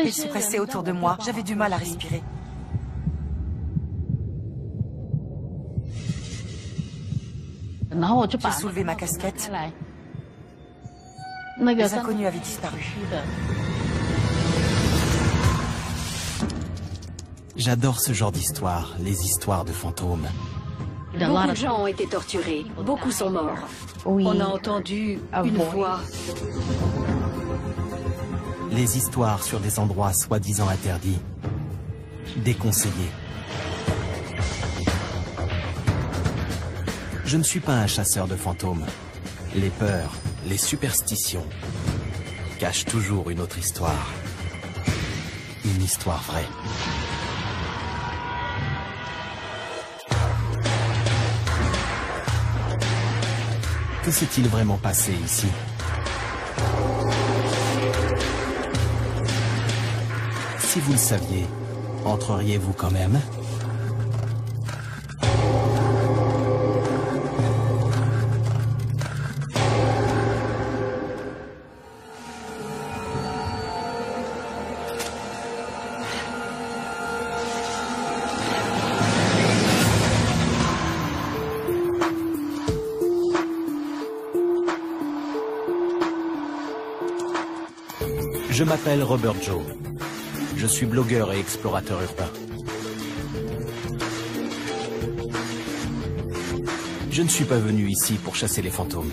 Ils se pressaient autour de moi, j'avais du mal à respirer. J'ai soulevé ma casquette. Les inconnus avaient disparu. J'adore ce genre d'histoire, les histoires de fantômes. Beaucoup de gens ont été torturés, beaucoup sont morts. Oui. On a entendu une voix. Les histoires sur des endroits soi-disant interdits, déconseillés. Je ne suis pas un chasseur de fantômes. Les peurs, les superstitions cachent toujours une autre histoire. Une histoire vraie. Que s'est-il vraiment passé ici? Si vous le saviez, entreriez-vous quand même? Je m'appelle Robert Joe. Je suis blogueur et explorateur urbain. Je ne suis pas venu ici pour chasser les fantômes.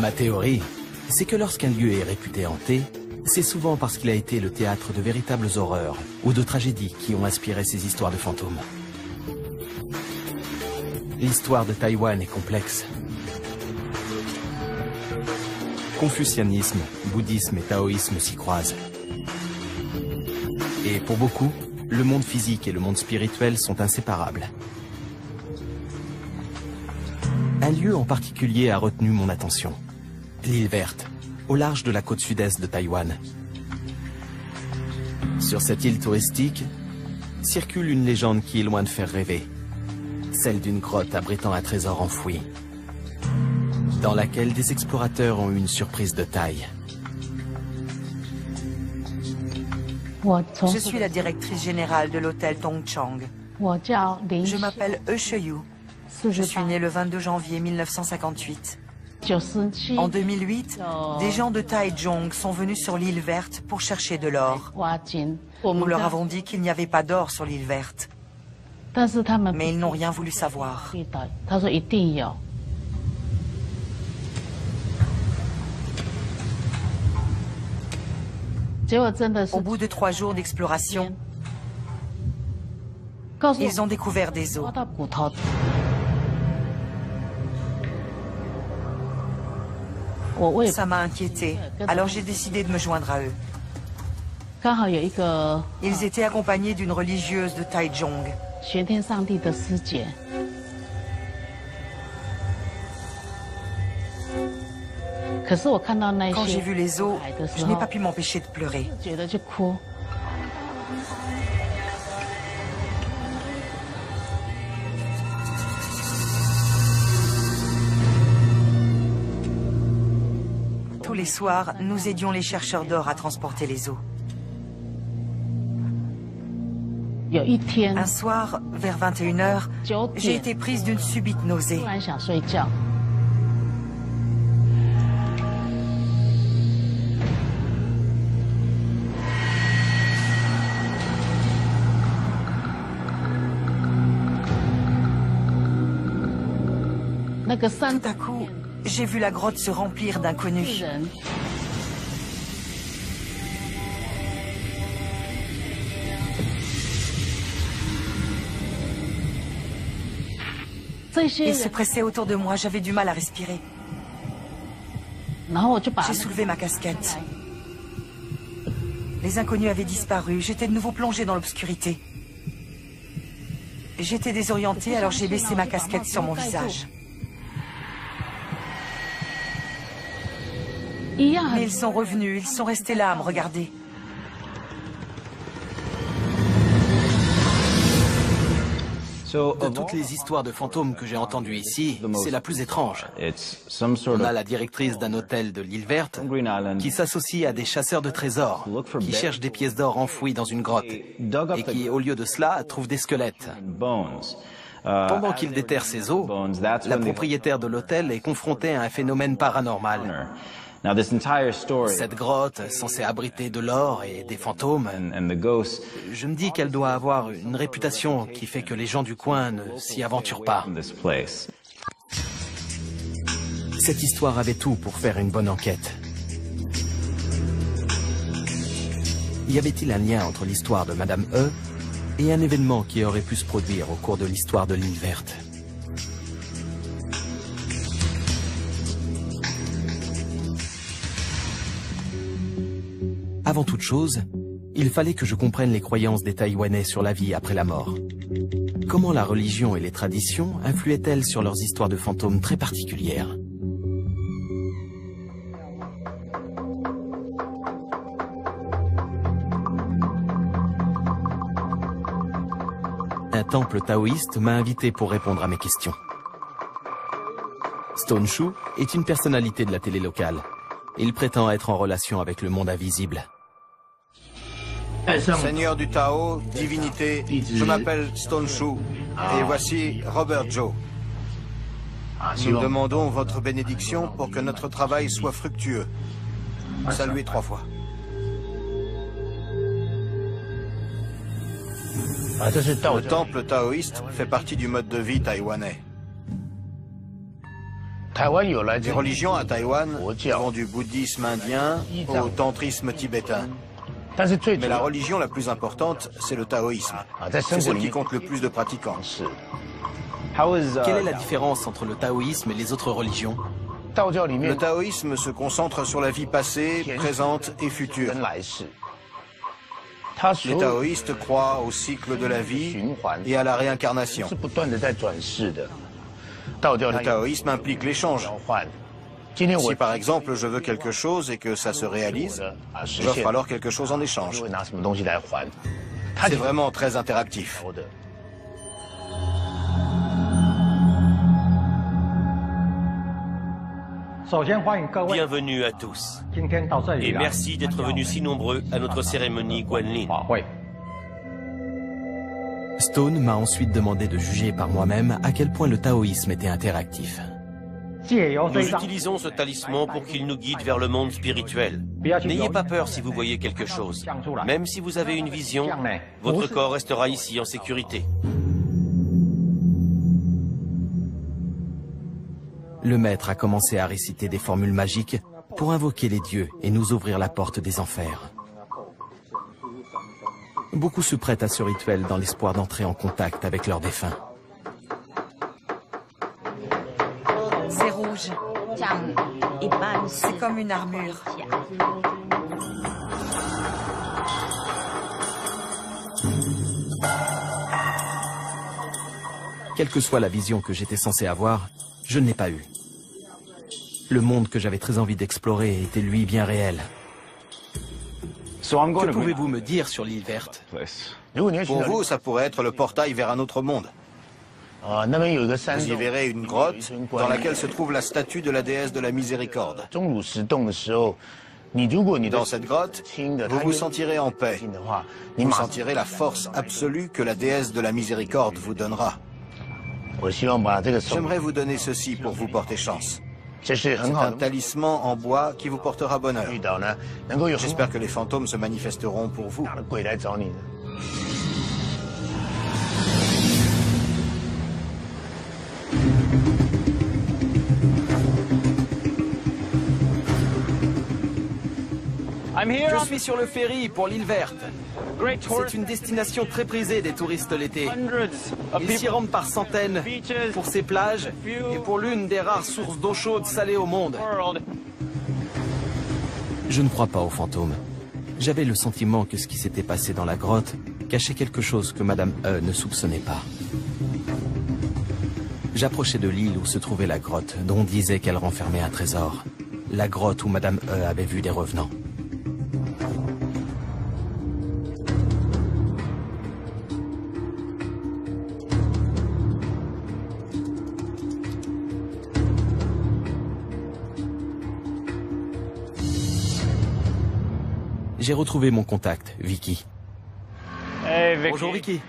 Ma théorie, c'est que lorsqu'un lieu est réputé hanté, c'est souvent parce qu'il a été le théâtre de véritables horreurs ou de tragédies qui ont inspiré ces histoires de fantômes. L'histoire de Taïwan est complexe. Confucianisme, bouddhisme et taoïsme s'y croisent. Et pour beaucoup, le monde physique et le monde spirituel sont inséparables. Un lieu en particulier a retenu mon attention. L'île Verte, au large de la côte sud-est de Taïwan. Sur cette île touristique, circule une légende qui est loin de faire rêver. Celle d'une grotte abritant un trésor enfoui, dans laquelle des explorateurs ont eu une surprise de taille. Je suis la directrice générale de l'hôtel Tongchang. Je m'appelle He Sheyu. Je suis née le 22 janvier 1958. En 2008, des gens de Taichung sont venus sur l'île Verte pour chercher de l'or. Nous leur avons dit qu'il n'y avait pas d'or sur l'île Verte. Mais ils n'ont rien voulu savoir. Au bout de 3 jours d'exploration, ils ont découvert des os. Ça m'a inquiétée, alors j'ai décidé de me joindre à eux. Ils étaient accompagnés d'une religieuse de Taichung. Quand j'ai vu les os, je n'ai pas pu m'empêcher de pleurer. Tous les soirs, nous aidions les chercheurs d'or à transporter les os. Un soir, vers 21h, j'ai été prise d'une subite nausée. Tout à coup, j'ai vu la grotte se remplir d'inconnus. Ils se pressaient autour de moi, j'avais du mal à respirer. J'ai soulevé ma casquette. Les inconnus avaient disparu, j'étais de nouveau plongée dans l'obscurité. J'étais désorientée, alors j'ai baissé ma casquette sur mon visage. Mais ils sont revenus, ils sont restés là à me regarder. De toutes les histoires de fantômes que j'ai entendues ici, c'est la plus étrange. On a la directrice d'un hôtel de l'île verte qui s'associe à des chasseurs de trésors, qui cherchent des pièces d'or enfouies dans une grotte, et qui, au lieu de cela, trouvent des squelettes. Pendant qu'il déterre ces os, la propriétaire de l'hôtel est confrontée à un phénomène paranormal. Cette grotte, censée abriter de l'or et des fantômes, je me dis qu'elle doit avoir une réputation qui fait que les gens du coin ne s'y aventurent pas. Cette histoire avait tout pour faire une bonne enquête. Y avait-il un lien entre l'histoire de Madame E et un événement qui aurait pu se produire au cours de l'histoire de l'île verte? Avant toute chose, il fallait que je comprenne les croyances des Taïwanais sur la vie après la mort. Comment la religion et les traditions influaient-elles sur leurs histoires de fantômes très particulières? Un temple taoïste m'a invité pour répondre à mes questions. Stone Shu est une personnalité de la télé locale. Il prétend être en relation avec le monde invisible. Seigneur du Tao, divinité, je m'appelle Stone Shu et voici Robert Joe. Nous demandons votre bénédiction pour que notre travail soit fructueux. Saluez 3 fois. Le temple taoïste fait partie du mode de vie taïwanais. Les religions à Taïwan vont du bouddhisme indien au tantrisme tibétain. Mais la religion la plus importante, c'est le taoïsme. C'est celle qui compte le plus de pratiquants. Quelle est la différence entre le taoïsme et les autres religions? Le taoïsme se concentre sur la vie passée, présente et future. Les taoïstes croient au cycle de la vie et à la réincarnation. Le taoïsme implique l'échange. Si par exemple je veux quelque chose et que ça se réalise, j'offre alors quelque chose en échange. C'est vraiment très interactif. Bienvenue à tous. Et merci d'être venus si nombreux à notre cérémonie Guanlin. Stone m'a ensuite demandé de juger par moi-même à quel point le taoïsme était interactif. Nous utilisons ce talisman pour qu'il nous guide vers le monde spirituel. N'ayez pas peur si vous voyez quelque chose. Même si vous avez une vision, votre corps restera ici en sécurité. Le maître a commencé à réciter des formules magiques pour invoquer les dieux et nous ouvrir la porte des enfers. Beaucoup se prêtent à ce rituel dans l'espoir d'entrer en contact avec leurs défunts. C'est rouge. C'est comme une armure. Quelle que soit la vision que j'étais censé avoir, je ne l'ai pas eue. Le monde que j'avais très envie d'explorer était lui bien réel. Que pouvez-vous me dire sur l'île verte? Pour vous, ça pourrait être le portail vers un autre monde. Vous y verrez une grotte dans laquelle se trouve la statue de la déesse de la miséricorde. Dans cette grotte, vous vous sentirez en paix. Vous sentirez la force absolue que la déesse de la miséricorde vous donnera. J'aimerais vous donner ceci pour vous porter chance. C'est un talisman en bois qui vous portera bonheur. J'espère que les fantômes se manifesteront pour vous. Je suis sur le ferry pour l'île verte. C'est une destination très prisée des touristes l'été. Ils s'y rendent par centaines pour ces plages et pour l'une des rares sources d'eau chaude salée au monde. Je ne crois pas aux fantômes. J'avais le sentiment que ce qui s'était passé dans la grotte cachait quelque chose que Madame E ne soupçonnait pas. J'approchais de l'île où se trouvait la grotte, dont on disait qu'elle renfermait un trésor. La grotte où Madame E avait vu des revenants. J'ai retrouvé mon contact, Vicky. Hey, Vicky. Bonjour Vicky.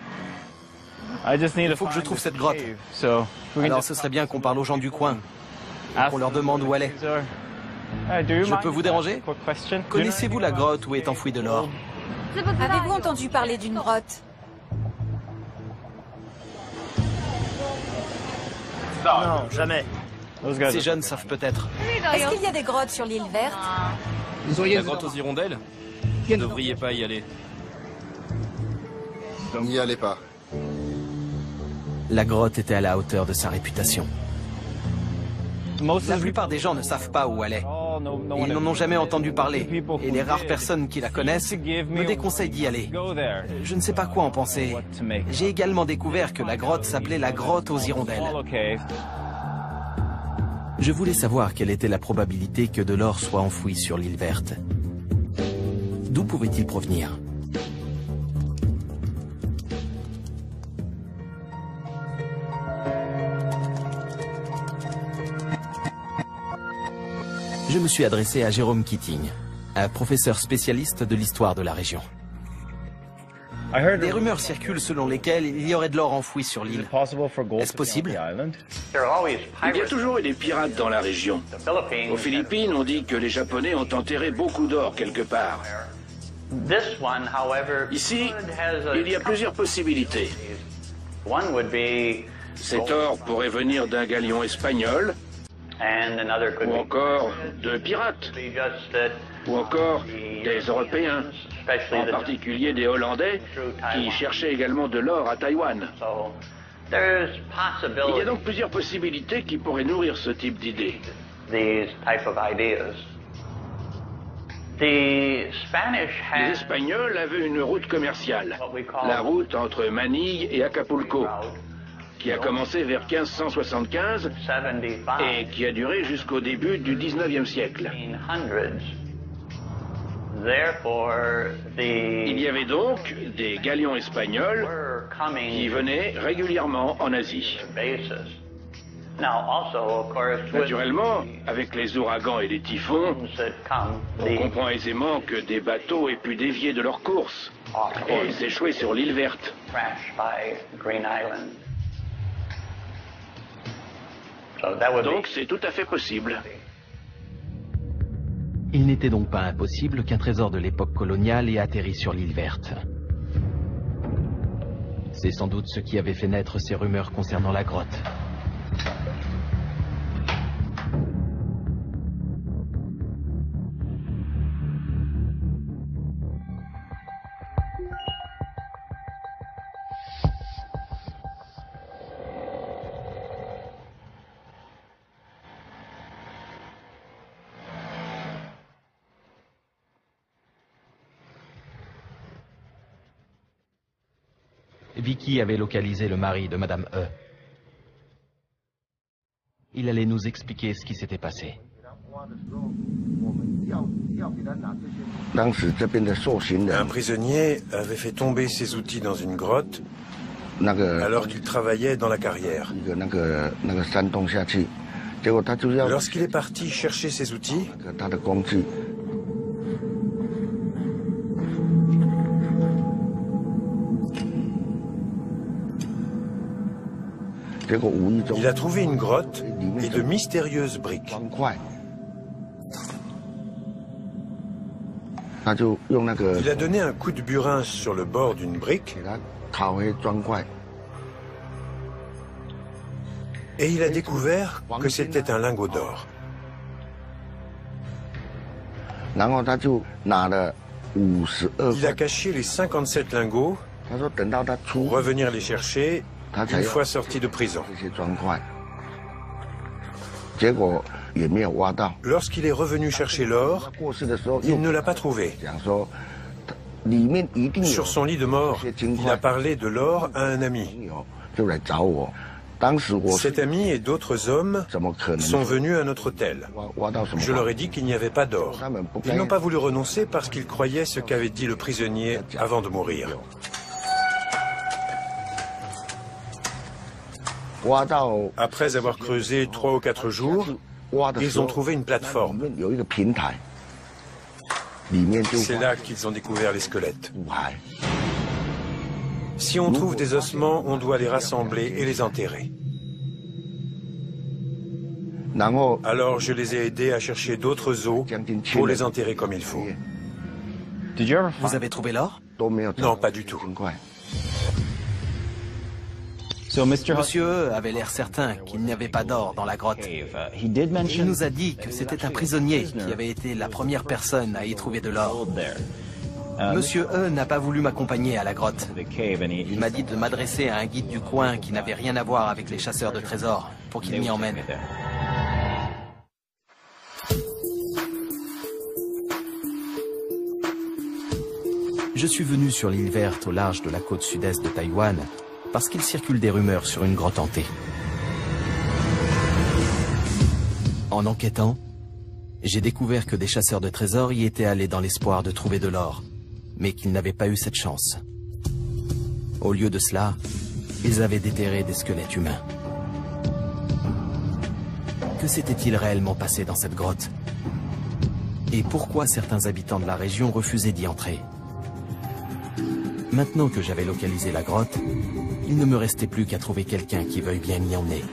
Il faut que je trouve cette grotte. Alors ce serait bien qu'on parle aux gens du coin. Qu'on leur demande où elle est. Je peux vous déranger? Connaissez-vous la grotte où est enfoui de l'or? Avez-vous entendu parler d'une grotte? Non, jamais. Ces jeunes savent peut-être. Est-ce qu'il y a des grottes sur l'île verte? La grotte aux hirondelles? Vous ne devriez pas y aller. N'y allez pas. La grotte était à la hauteur de sa réputation. La plupart des gens ne savent pas où elle est. Ils n'en ont jamais entendu parler. Et les rares personnes qui la connaissent me déconseillent d'y aller. Je ne sais pas quoi en penser. J'ai également découvert que la grotte s'appelait la grotte aux hirondelles. Je voulais savoir quelle était la probabilité que de l'or soit enfoui sur l'île verte. D'où pouvait-il provenir? Je me suis adressé à Jérôme Keating, un professeur spécialiste de l'histoire de la région. Des rumeurs circulent selon lesquelles il y aurait de l'or enfoui sur l'île. Est-ce possible? Il y a toujours eu des pirates dans la région. Aux Philippines, on dit que les Japonais ont enterré beaucoup d'or quelque part. Ici, il y a plusieurs possibilités. Cet or pourrait venir d'un galion espagnol, ou encore de pirates, ou encore des Européens, en particulier des Hollandais, qui cherchaient également de l'or à Taïwan. Il y a donc plusieurs possibilités qui pourraient nourrir ce type d'idées. Les Espagnols avaient une route commerciale, la route entre Manille et Acapulco, qui a commencé vers 1575 et qui a duré jusqu'au début du 19e siècle. Il y avait donc des galions espagnols qui venaient régulièrement en Asie. Naturellement, avec les ouragans et les typhons, on comprend aisément que des bateaux aient pu dévier de leur course et s'échouer sur l'île verte. Donc c'est tout à fait possible. Il n'était donc pas impossible qu'un trésor de l'époque coloniale ait atterri sur l'île verte. C'est sans doute ce qui avait fait naître ces rumeurs concernant la grotte. Vicky avait localisé le mari de Madame E. Il allait nous expliquer ce qui s'était passé. Un prisonnier avait fait tomber ses outils dans une grotte alors qu'il travaillait dans la carrière. Lorsqu'il est parti chercher ses outils, il a trouvé une grotte et de mystérieuses briques. Il a donné un coup de burin sur le bord d'une brique et il a découvert que c'était un lingot d'or. Il a caché les 57 lingots pour revenir les chercher une fois sorti de prison. Lorsqu'il est revenu chercher l'or, il ne l'a pas trouvé. Sur son lit de mort, il a parlé de l'or à un ami. Cet ami et d'autres hommes sont venus à notre hôtel. Je leur ai dit qu'il n'y avait pas d'or. Ils n'ont pas voulu renoncer parce qu'ils croyaient ce qu'avait dit le prisonnier avant de mourir. Après avoir creusé 3 ou 4 jours, ils ont trouvé une plateforme. C'est là qu'ils ont découvert les squelettes. Si on trouve des ossements, on doit les rassembler et les enterrer. Alors je les ai aidés à chercher d'autres os pour les enterrer comme il faut. Vous avez trouvé l'or? Non, pas du tout. Monsieur E avait l'air certain qu'il n'y avait pas d'or dans la grotte. Il nous a dit que c'était un prisonnier qui avait été la première personne à y trouver de l'or. Monsieur E n'a pas voulu m'accompagner à la grotte. Il m'a dit de m'adresser à un guide du coin qui n'avait rien à voir avec les chasseurs de trésors pour qu'il m'y emmène. Je suis venu sur l'île verte au large de la côte sud-est de Taïwan parce qu'il circule des rumeurs sur une grotte hantée. En enquêtant, j'ai découvert que des chasseurs de trésors y étaient allés dans l'espoir de trouver de l'or, mais qu'ils n'avaient pas eu cette chance. Au lieu de cela, ils avaient déterré des squelettes humains. Que s'était-il réellement passé dans cette grotte? Et pourquoi certains habitants de la région refusaient d'y entrer? Maintenant que j'avais localisé la grotte, il ne me restait plus qu'à trouver quelqu'un qui veuille bien m'y emmener.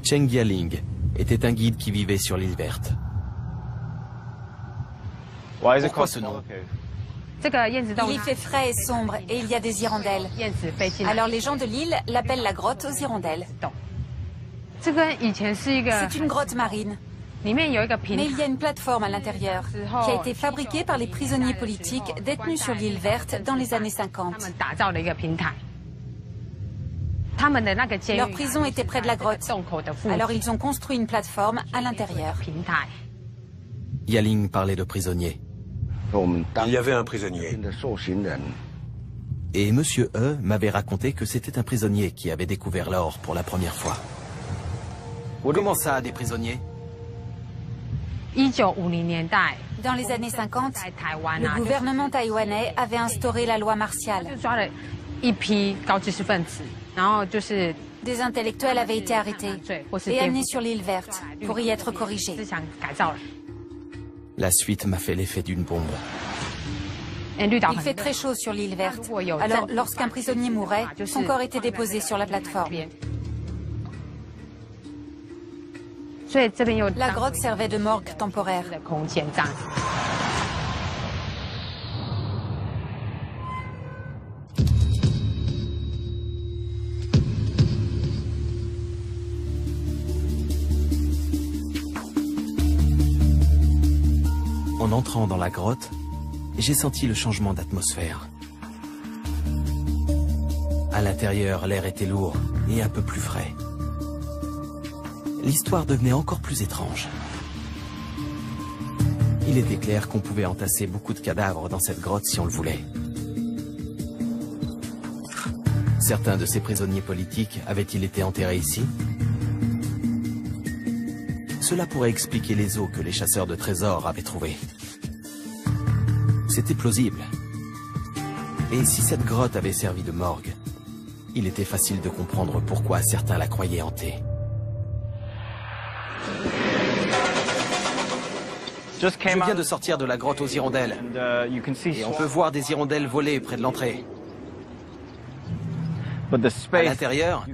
Cheng Yaling était un guide qui vivait sur l'île verte. Pourquoi ce nom? Il y fait frais et sombre et il y a des hirondelles. Alors les gens de l'île l'appellent la grotte aux hirondelles. C'est une grotte marine. Mais il y a une plateforme à l'intérieur qui a été fabriquée par les prisonniers politiques détenus sur l'île verte dans les années 50. Leur prison était près de la grotte, alors ils ont construit une plateforme à l'intérieur. Yaling parlait de prisonniers. Il y avait un prisonnier. Et Monsieur E m'avait raconté que c'était un prisonnier qui avait découvert l'or pour la première fois. Comment ça, des prisonniers? Dans les années 50, le gouvernement taïwanais avait instauré la loi martiale. Des intellectuels avaient été arrêtés et amenés sur l'île verte pour y être corrigés. La suite m'a fait l'effet d'une bombe. Il fait très chaud sur l'île verte. Alors, lorsqu'un prisonnier mourait, son corps était déposé sur la plateforme. La grotte servait de morgue temporaire. En entrant dans la grotte, j'ai senti le changement d'atmosphère. À l'intérieur, l'air était lourd et un peu plus frais. L'histoire devenait encore plus étrange. Il était clair qu'on pouvait entasser beaucoup de cadavres dans cette grotte si on le voulait. Certains de ces prisonniers politiques avaient-ils été enterrés ici? Cela pourrait expliquer les os que les chasseurs de trésors avaient trouvés. C'était plausible. Et si cette grotte avait servi de morgue, il était facile de comprendre pourquoi certains la croyaient hantée. Je viens de sortir de la grotte aux hirondelles. Et on peut voir des hirondelles voler près de l'entrée. À l'intérieur,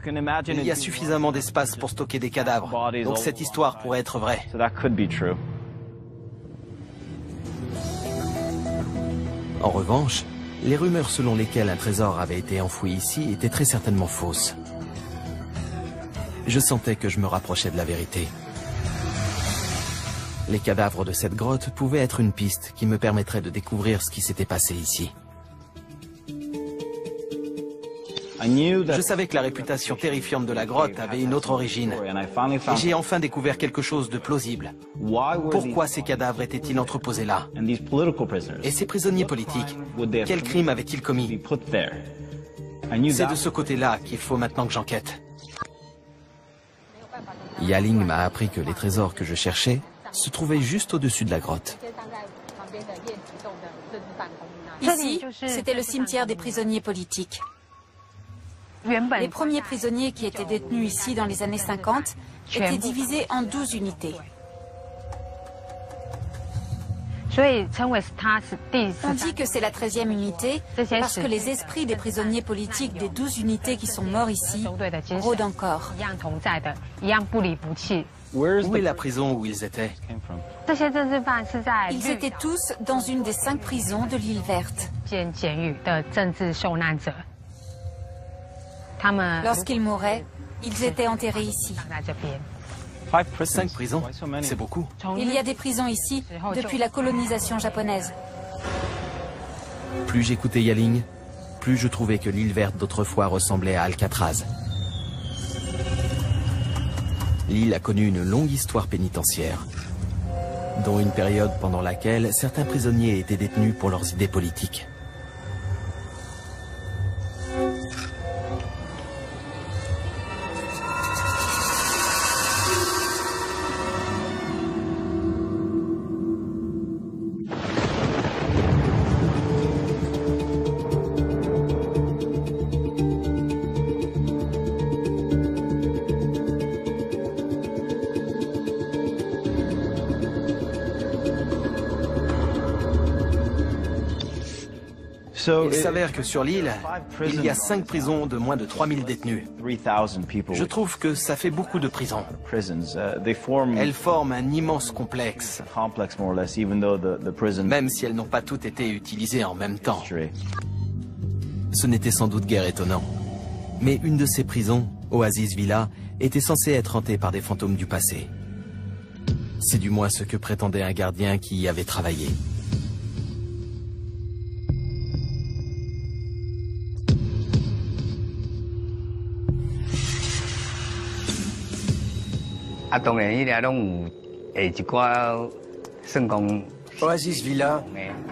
il y a suffisamment d'espace pour stocker des cadavres. Donc cette histoire pourrait être vraie. En revanche, les rumeurs selon lesquelles un trésor avait été enfoui ici étaient très certainement fausses. Je sentais que je me rapprochais de la vérité. Les cadavres de cette grotte pouvaient être une piste qui me permettrait de découvrir ce qui s'était passé ici. Je savais que la réputation terrifiante de la grotte avait une autre origine. Et j'ai enfin découvert quelque chose de plausible. Pourquoi ces cadavres étaient-ils entreposés là? Et ces prisonniers politiques, quel crime avaient-ils commis? C'est de ce côté-là qu'il faut maintenant que j'enquête. Yaling m'a appris que les trésors que je cherchais se trouvaient juste au-dessus de la grotte. Ici, c'était le cimetière des prisonniers politiques. Les premiers prisonniers qui étaient détenus ici dans les années 50 étaient divisés en 12 unités. On dit que c'est la 13e unité parce que les esprits des prisonniers politiques des 12 unités qui sont morts ici rôdent encore. Où est la prison où ils étaient? Ils étaient tous dans une des 5 prisons de l'île verte. Lorsqu'ils mouraient, ils étaient enterrés ici. 5 prisons, c'est beaucoup. Il y a des prisons ici depuis la colonisation japonaise. Plus j'écoutais Yaling, plus je trouvais que l'île verte d'autrefois ressemblait à Alcatraz. L'île a connu une longue histoire pénitentiaire, dont une période pendant laquelle certains prisonniers étaient détenus pour leurs idées politiques. Il s'avère que sur l'île, il y a 5 prisons de moins de 3000 détenus. Je trouve que ça fait beaucoup de prisons. Elles forment un immense complexe, même si elles n'ont pas toutes été utilisées en même temps. Ce n'était sans doute guère étonnant. Mais une de ces prisons, Oasis Villa, était censée être hantée par des fantômes du passé. C'est du moins ce que prétendait un gardien qui y avait travaillé. Oasis Villa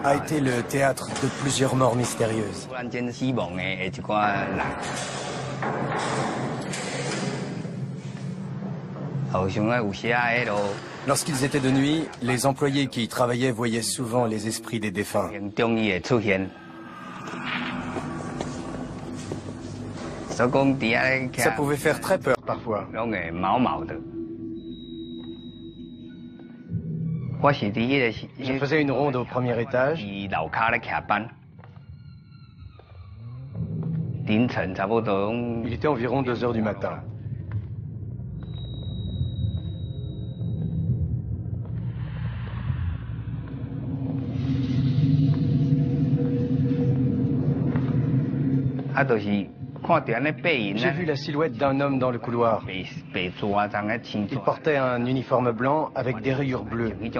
a été le théâtre de plusieurs morts mystérieuses. Lorsqu'ils étaient de nuit, les employés qui y travaillaient voyaient souvent les esprits des défunts. Ça pouvait faire très peur parfois. Je faisais une ronde au premier étage. Il était environ 2 heures du matin. J'ai vu la silhouette d'un homme dans le couloir. Il portait un uniforme blanc avec des rayures bleues. Il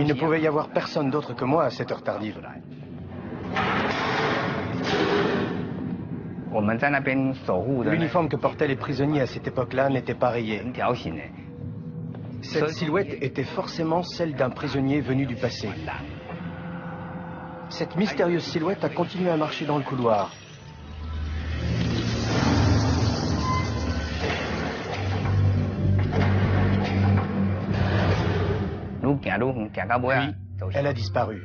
ne pouvait y avoir personne d'autre que moi à cette heure tardive. L'uniforme que portaient les prisonniers à cette époque-là n'était pas rayé. Cette silhouette était forcément celle d'un prisonnier venu du passé. Cette mystérieuse silhouette a continué à marcher dans le couloir. Puis, elle a disparu.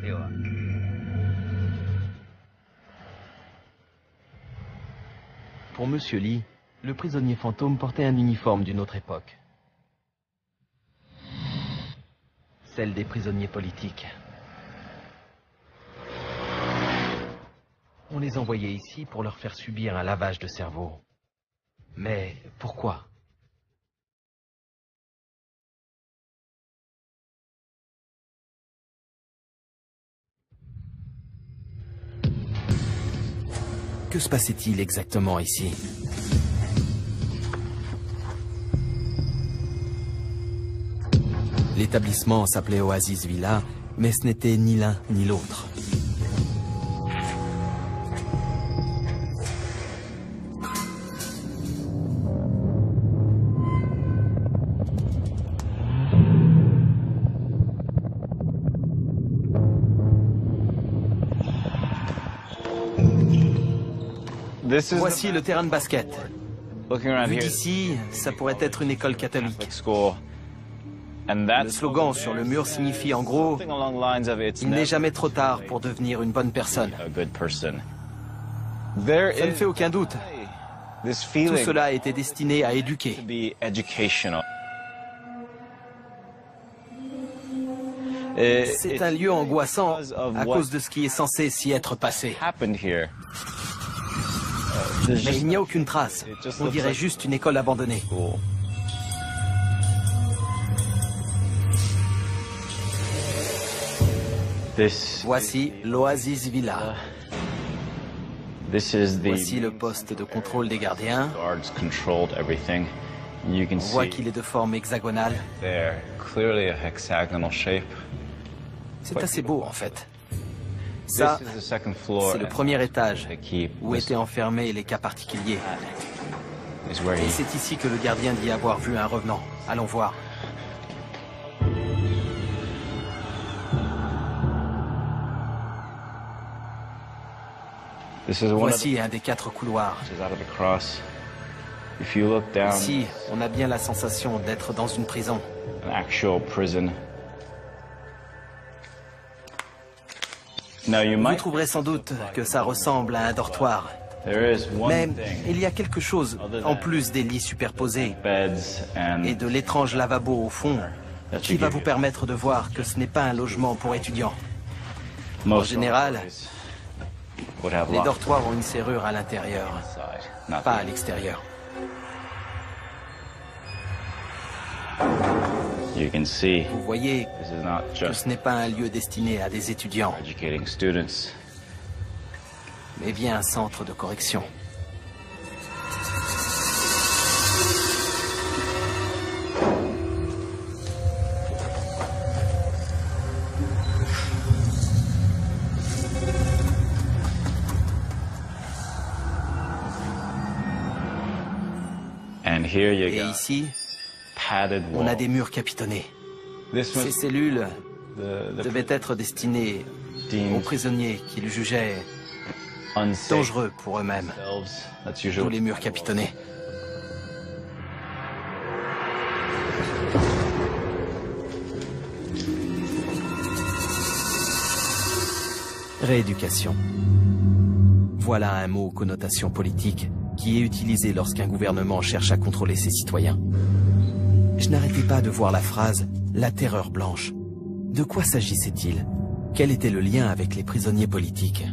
Pour Monsieur Lee, le prisonnier fantôme portait un uniforme d'une autre époque. Celle des prisonniers politiques. On les envoyait ici pour leur faire subir un lavage de cerveau. Mais pourquoi ? Que se passait-il exactement ici ? L'établissement s'appelait Oasis Villa, mais ce n'était ni l'un ni l'autre. Voici le terrain de basket. Vu d'ici, ça pourrait être une école catholique. Le slogan sur le mur signifie en gros « Il n'est jamais trop tard pour devenir une bonne personne ». Ça ne fait aucun doute. Tout cela a été destiné à éduquer. C'est un lieu angoissant à cause de ce qui est censé s'y être passé. Mais il n'y a aucune trace. On dirait juste une école abandonnée. Voici l'Oasis Villa. Voici le poste de contrôle des gardiens. On voit qu'il est de forme hexagonale. C'est assez beau en fait. Ça, c'est le premier étage où étaient enfermés les cas particuliers. Et c'est ici que le gardien dit avoir vu un revenant. Allons voir. Voici un des 4 couloirs. Ici, on a bien la sensation d'être dans une prison. Vous trouverez sans doute que ça ressemble à un dortoir. Mais il y a quelque chose, en plus des lits superposés et de l'étrange lavabo au fond, qui va vous permettre de voir que ce n'est pas un logement pour étudiants. En général, les dortoirs ont une serrure à l'intérieur, pas à l'extérieur. Vous voyez que ce n'est pas un lieu destiné à des étudiants, mais bien un centre de correction. Et ici, on a des murs capitonnés. Ces cellules devaient être destinées aux prisonniers qu'ils jugeaient dangereux pour eux-mêmes. Tous les murs capitonnés. Rééducation. Voilà un mot aux connotations politiques qui est utilisé lorsqu'un gouvernement cherche à contrôler ses citoyens. Je n'arrêtais pas de voir la phrase « la terreur blanche ». De quoi s'agissait-il? Quel était le lien avec les prisonniers politiques?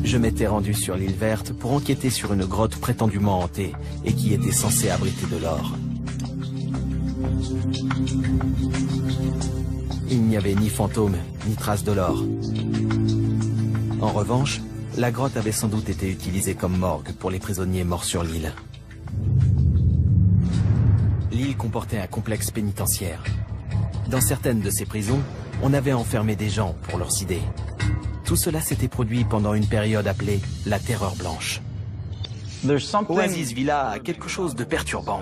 Je m'étais rendu sur l'île verte pour enquêter sur une grotte prétendument hantée et qui était censée abriter de l'or. Il n'y avait ni fantôme, ni trace de l'or. En revanche, la grotte avait sans doute été utilisée comme morgue pour les prisonniers morts sur l'île. L'île comportait un complexe pénitentiaire. Dans certaines de ces prisons, on avait enfermé des gens pour leurs idées. Tout cela s'était produit pendant une période appelée la Terreur Blanche. Oasis Villa a quelque chose de perturbant.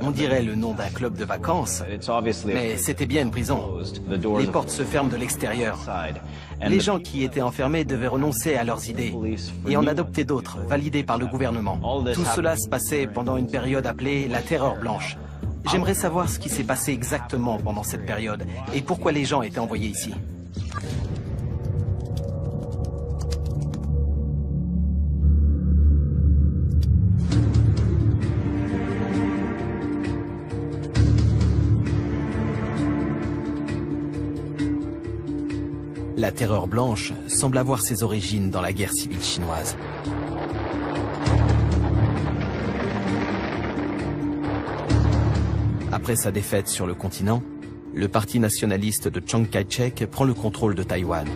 On dirait le nom d'un club de vacances, mais c'était bien une prison. Les portes se ferment de l'extérieur. Les gens qui étaient enfermés devaient renoncer à leurs idées et en adopter d'autres, validées par le gouvernement. Tout cela se passait pendant une période appelée la Terreur Blanche. J'aimerais savoir ce qui s'est passé exactement pendant cette période et pourquoi les gens étaient envoyés ici. La Terreur Blanche semble avoir ses origines dans la guerre civile chinoise. Après sa défaite sur le continent, le parti nationaliste de Chiang Kai-shek prend le contrôle de Taïwan,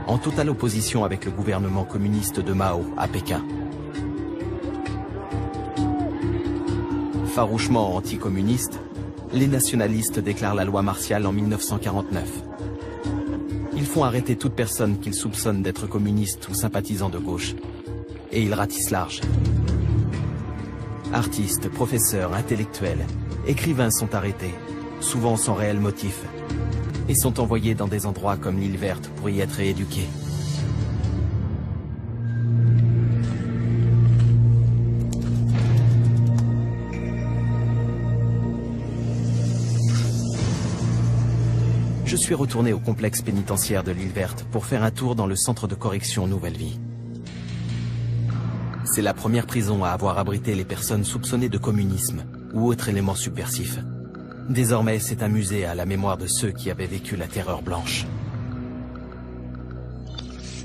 en totale opposition avec le gouvernement communiste de Mao à Pékin. Farouchement anticommunistes, les nationalistes déclarent la loi martiale en 1949. Ils font arrêter toute personne qu'ils soupçonnent d'être communiste ou sympathisant de gauche. Et ils ratissent large. Artistes, professeurs, intellectuels, écrivains sont arrêtés, souvent sans réel motif, et sont envoyés dans des endroits comme l'île verte pour y être rééduqués. Je suis retourné au complexe pénitentiaire de l'île Verte pour faire un tour dans le centre de correction Nouvelle Vie. C'est la première prison à avoir abrité les personnes soupçonnées de communisme ou autre élément subversif. Désormais, c'est un musée à la mémoire de ceux qui avaient vécu la terreur blanche.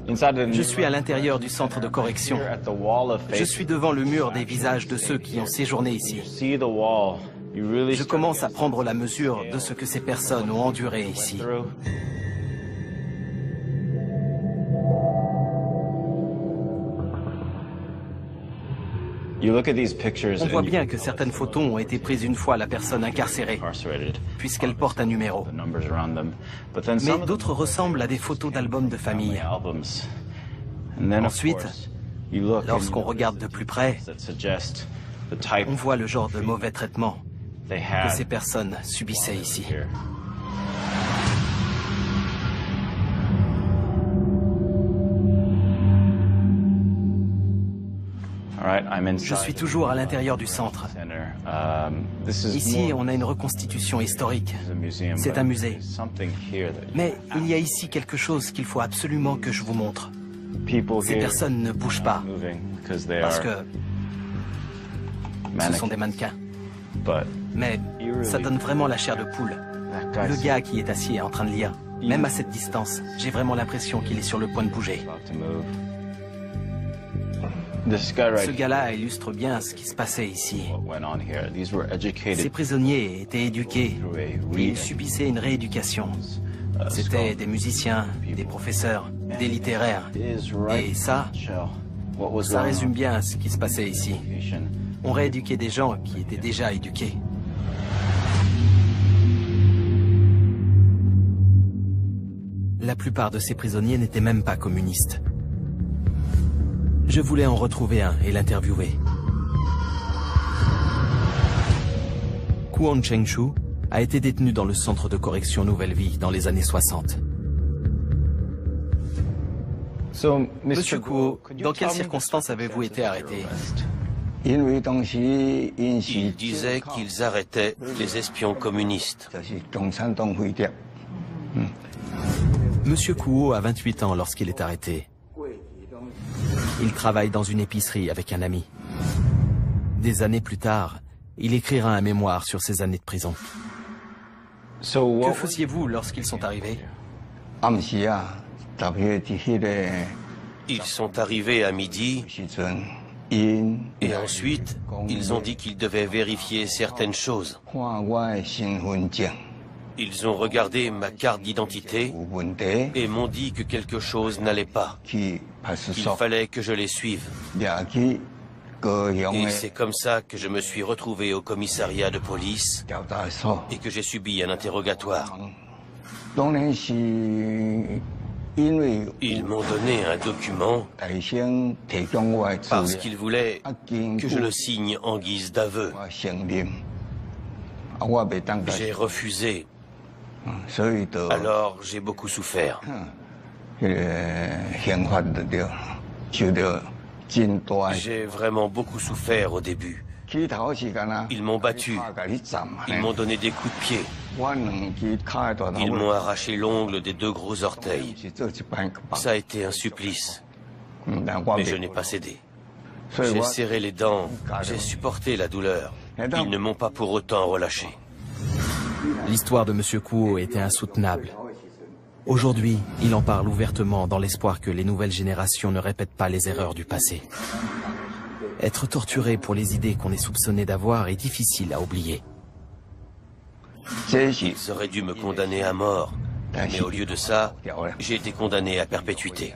Je suis à l'intérieur du centre de correction. Je suis devant le mur des visages de ceux qui ont séjourné ici. Je commence à prendre la mesure de ce que ces personnes ont enduré ici. On voit bien que certaines photos ont été prises une fois la personne incarcérée, puisqu'elles portent un numéro. Mais d'autres ressemblent à des photos d'albums de famille. Ensuite, lorsqu'on regarde de plus près, on voit le genre de mauvais traitement que ces personnes subissaient ici. Je suis toujours à l'intérieur du centre. Ici, on a une reconstitution historique. C'est un musée. Mais il y a ici quelque chose qu'il faut absolument que je vous montre. Ces personnes ne bougent pas, parce que ce sont des mannequins. Mais ça donne vraiment la chair de poule. Le gars qui est assis est en train de lire. Même à cette distance, j'ai vraiment l'impression qu'il est sur le point de bouger. Ce gars-là illustre bien ce qui se passait ici. Ces prisonniers étaient éduqués, et ils subissaient une rééducation. C'étaient des musiciens, des professeurs, des littéraires. Et ça résume bien ce qui se passait ici. On rééduquait des gens qui étaient déjà éduqués. La plupart de ces prisonniers n'étaient même pas communistes. Je voulais en retrouver un et l'interviewer. Kwon Cheng-Chu a été détenu dans le centre de correction Nouvelle Vie dans les années 60. Monsieur Kuo, dans quelles circonstances avez-vous été arrêté? Ils disaient qu'ils arrêtaient les espions communistes. Monsieur Kuo a 28 ans lorsqu'il est arrêté. Il travaille dans une épicerie avec un ami. Des années plus tard, il écrira un mémoire sur ses années de prison. Que faisiez-vous lorsqu'ils sont arrivés? Ils sont arrivés à midi et ensuite, ils ont dit qu'ils devaient vérifier certaines choses. Ils ont regardé ma carte d'identité et m'ont dit que quelque chose n'allait pas. Il fallait que je les suive. Et c'est comme ça que je me suis retrouvé au commissariat de police et que j'ai subi un interrogatoire. Ils m'ont donné un document parce qu'ils voulaient que je le signe en guise d'aveu. J'ai refusé. Alors j'ai beaucoup souffert. J'ai vraiment beaucoup souffert au début. Ils m'ont battu. Ils m'ont donné des coups de pied. Ils m'ont arraché l'ongle des 2 gros orteils. Ça a été un supplice. Mais je n'ai pas cédé. J'ai serré les dents. J'ai supporté la douleur. Ils ne m'ont pas pour autant relâché. L'histoire de Monsieur Kuo était insoutenable. Aujourd'hui, il en parle ouvertement dans l'espoir que les nouvelles générations ne répètent pas les erreurs du passé. Être torturé pour les idées qu'on est soupçonné d'avoir est difficile à oublier. Ils auraient dû me condamner à mort, mais au lieu de ça, j'ai été condamné à perpétuité.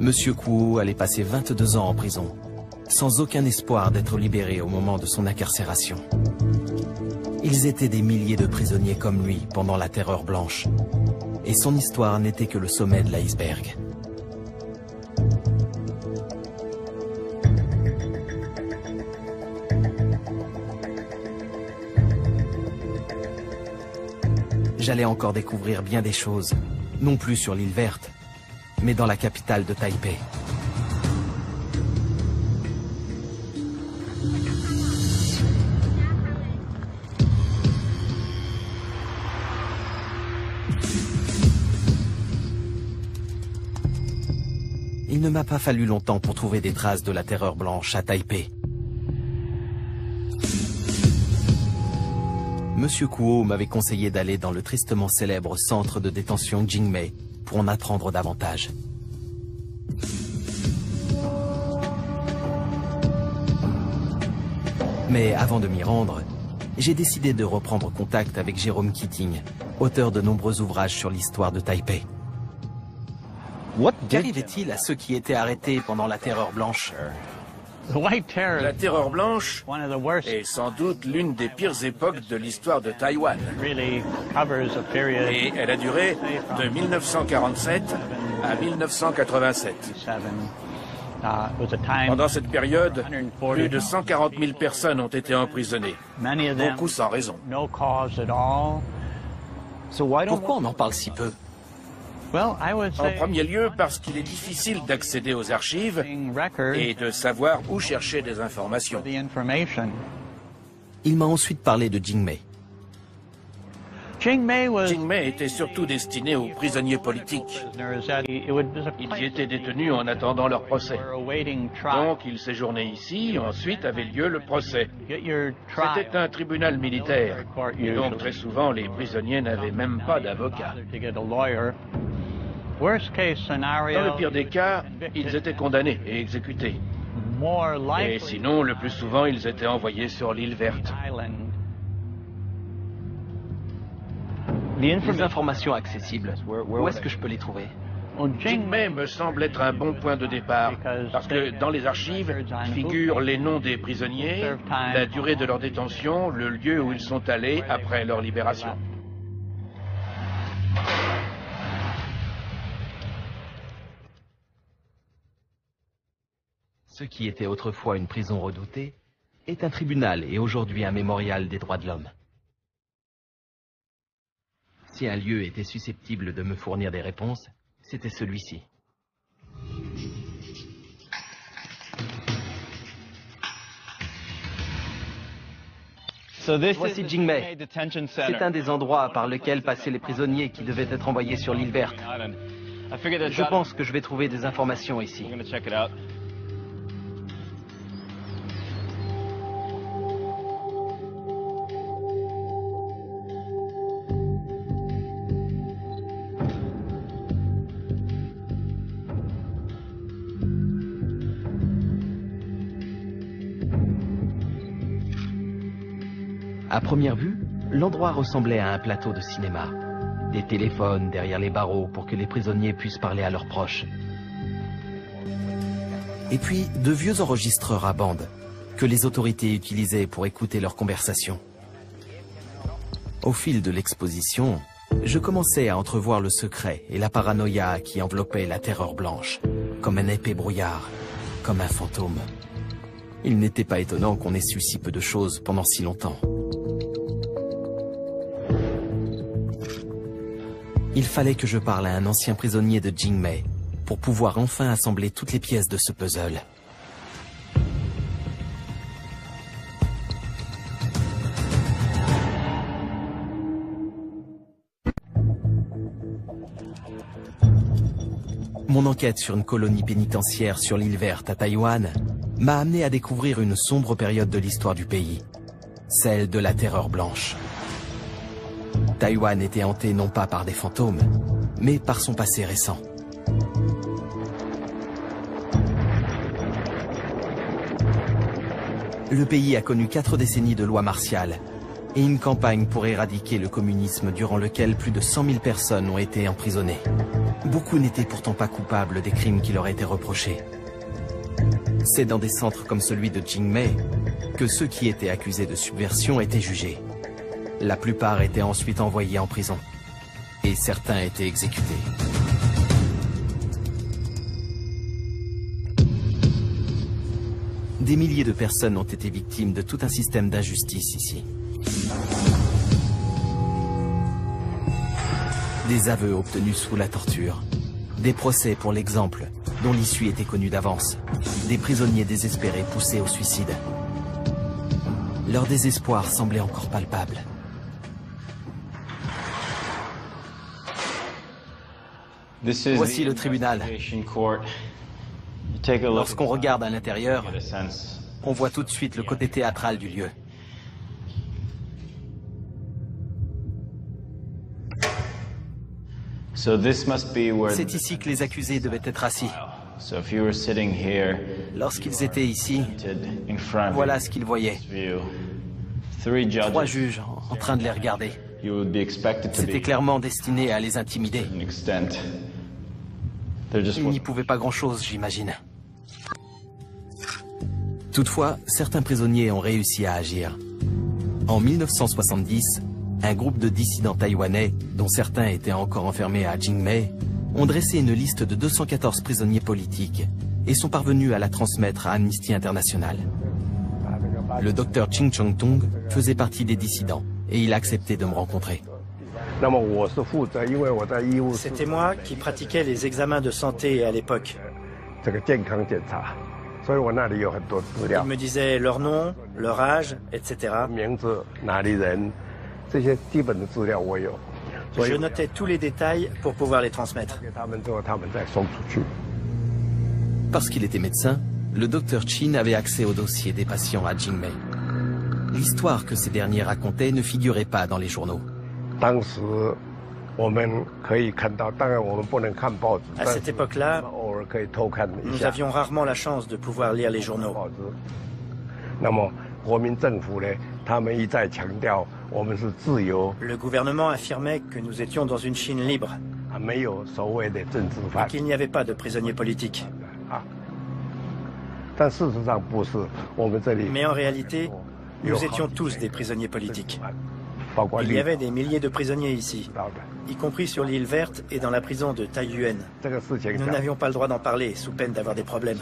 Monsieur Kuo allait passer 22 ans en prison, sans aucun espoir d'être libéré au moment de son incarcération. Ils étaient des milliers de prisonniers comme lui pendant la Terreur blanche, et son histoire n'était que le sommet de l'iceberg. J'allais encore découvrir bien des choses, non plus sur l'île Verte, mais dans la capitale de Taipei. Il ne m'a pas fallu longtemps pour trouver des traces de la terreur blanche à Taipei. Monsieur Kuo m'avait conseillé d'aller dans le tristement célèbre centre de détention Jingmei pour en apprendre davantage. Mais avant de m'y rendre, j'ai décidé de reprendre contact avec Jérôme Keating, auteur de nombreux ouvrages sur l'histoire de Taipei. Qu'arrivait-il à ceux qui étaient arrêtés pendant la Terreur blanche? La Terreur blanche est sans doute l'une des pires époques de l'histoire de Taïwan. Et elle a duré de 1947 à 1987. Pendant cette période, plus de 140 000 personnes ont été emprisonnées, beaucoup sans raison. Pourquoi on en parle si peu? En premier lieu, parce qu'il est difficile d'accéder aux archives et de savoir où chercher des informations. Il m'a ensuite parlé de Jingmei. Jingmei était surtout destiné aux prisonniers politiques. Ils y étaient détenus en attendant leur procès. Donc ils séjournaient ici, ensuite avait lieu le procès. C'était un tribunal militaire, et donc très souvent les prisonniers n'avaient même pas d'avocat. Dans le pire des cas, ils étaient condamnés et exécutés. Et sinon, le plus souvent, ils étaient envoyés sur l'île verte. Les informations accessibles, où est-ce que je peux les trouver? Jingmei me semble être un bon point de départ, parce que dans les archives figurent les noms des prisonniers, la durée de leur détention, le lieu où ils sont allés après leur libération. Ce qui était autrefois une prison redoutée est un tribunal et aujourd'hui un mémorial des droits de l'homme. Si un lieu était susceptible de me fournir des réponses, c'était celui-ci. Voici Jingmei. C'est un des endroits par lesquels passaient les prisonniers qui devaient être envoyés sur l'île verte. Je pense que je vais trouver des informations ici. À première vue, l'endroit ressemblait à un plateau de cinéma. Des téléphones derrière les barreaux pour que les prisonniers puissent parler à leurs proches. Et puis, de vieux enregistreurs à bande que les autorités utilisaient pour écouter leurs conversations. Au fil de l'exposition, je commençais à entrevoir le secret et la paranoïa qui enveloppait la terreur blanche, comme un épais brouillard, comme un fantôme. Il n'était pas étonnant qu'on ait su si peu de choses pendant si longtemps. Il fallait que je parle à un ancien prisonnier de Jingmei pour pouvoir enfin assembler toutes les pièces de ce puzzle. Mon enquête sur une colonie pénitentiaire sur l'île verte à Taïwan m'a amené à découvrir une sombre période de l'histoire du pays, celle de la terreur blanche. Taïwan était hanté non pas par des fantômes, mais par son passé récent. Le pays a connu 4 décennies de lois martiales et une campagne pour éradiquer le communisme durant lequel plus de 100 000 personnes ont été emprisonnées. Beaucoup n'étaient pourtant pas coupables des crimes qui leur étaient reprochés. C'est dans des centres comme celui de Jingmei que ceux qui étaient accusés de subversion étaient jugés. La plupart étaient ensuite envoyés en prison, et certains étaient exécutés. Des milliers de personnes ont été victimes de tout un système d'injustice ici. Des aveux obtenus sous la torture, des procès pour l'exemple, dont l'issue était connue d'avance, des prisonniers désespérés poussés au suicide. Leur désespoir semblait encore palpable. Voici le tribunal. Lorsqu'on regarde à l'intérieur, on voit tout de suite le côté théâtral du lieu. C'est ici que les accusés devaient être assis. Lorsqu'ils étaient ici, voilà ce qu'ils voyaient. 3 juges en train de les regarder. C'était clairement destiné à les intimider. Ils n'y pouvaient pas grand-chose, j'imagine. Toutefois, certains prisonniers ont réussi à agir. En 1970, un groupe de dissidents taïwanais, dont certains étaient encore enfermés à Jingmei, ont dressé une liste de 214 prisonniers politiques et sont parvenus à la transmettre à Amnesty International. Le docteur Ching Chong-tung faisait partie des dissidents et il a accepté de me rencontrer. C'était moi qui pratiquais les examens de santé à l'époque. Il me disait leur nom, leur âge, etc. Je notais tous les détails pour pouvoir les transmettre. Parce qu'il était médecin, le docteur Chin avait accès au dossier des patients à Jingmei. L'histoire que ces derniers racontaient ne figurait pas dans les journaux. À cette époque-là, nous avions rarement la chance de pouvoir lire les journaux. Le gouvernement affirmait que nous étions dans une Chine libre et qu'il n'y avait pas de prisonniers politiques. Mais en réalité, nous étions tous des prisonniers politiques. Il y avait des milliers de prisonniers ici, y compris sur l'île verte et dans la prison de Taiyuan. Nous n'avions pas le droit d'en parler, sous peine d'avoir des problèmes.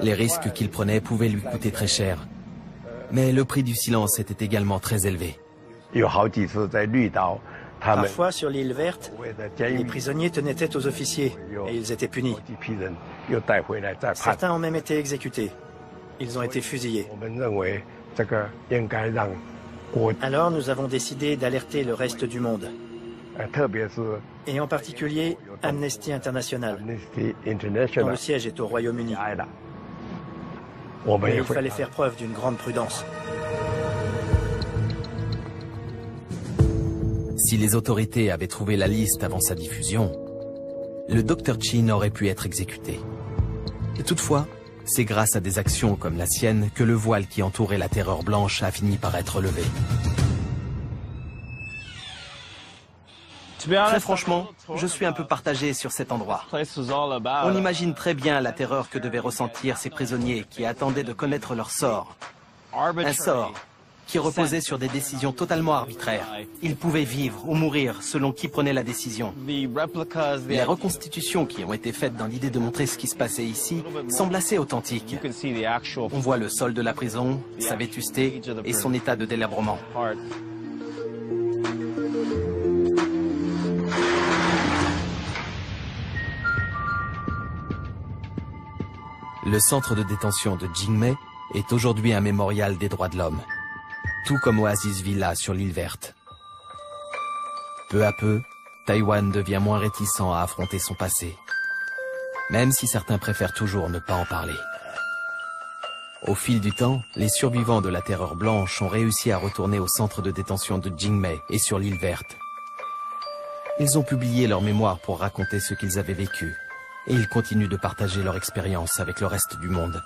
Les risques qu'il prenait pouvaient lui coûter très cher. Mais le prix du silence était également très élevé. Parfois, sur l'île verte, les prisonniers tenaient tête aux officiers et ils étaient punis. Certains ont même été exécutés. Ils ont été fusillés. Alors nous avons décidé d'alerter le reste du monde. Et en particulier Amnesty International, dont le siège est au Royaume-Uni. Mais il fallait faire preuve d'une grande prudence. Si les autorités avaient trouvé la liste avant sa diffusion, le docteur Chin aurait pu être exécuté. Toutefois, c'est grâce à des actions comme la sienne que le voile qui entourait la terreur blanche a fini par être levé. Très franchement, je suis un peu partagé sur cet endroit. On imagine très bien la terreur que devaient ressentir ces prisonniers qui attendaient de connaître leur sort. Un sort qui reposait sur des décisions totalement arbitraires. Ils pouvaient vivre ou mourir selon qui prenait la décision. Les reconstitutions qui ont été faites dans l'idée de montrer ce qui se passait ici semblent assez authentiques. On voit le sol de la prison, sa vétusté et son état de délabrement. Le centre de détention de Jingmei est aujourd'hui un mémorial des droits de l'homme, tout comme Oasis Villa sur l'île verte. Peu à peu, Taïwan devient moins réticent à affronter son passé, même si certains préfèrent toujours ne pas en parler. Au fil du temps, les survivants de la terreur blanche ont réussi à retourner au centre de détention de Jingmei et sur l'île verte. Ils ont publié leurs mémoires pour raconter ce qu'ils avaient vécu, et ils continuent de partager leur expérience avec le reste du monde,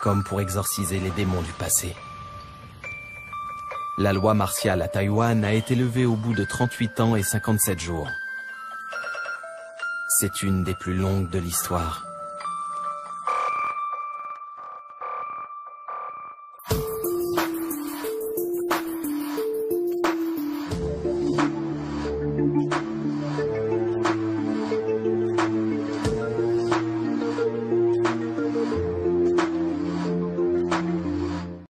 comme pour exorciser les démons du passé. La loi martiale à Taïwan a été levée au bout de 38 ans et 57 jours. C'est une des plus longues de l'histoire.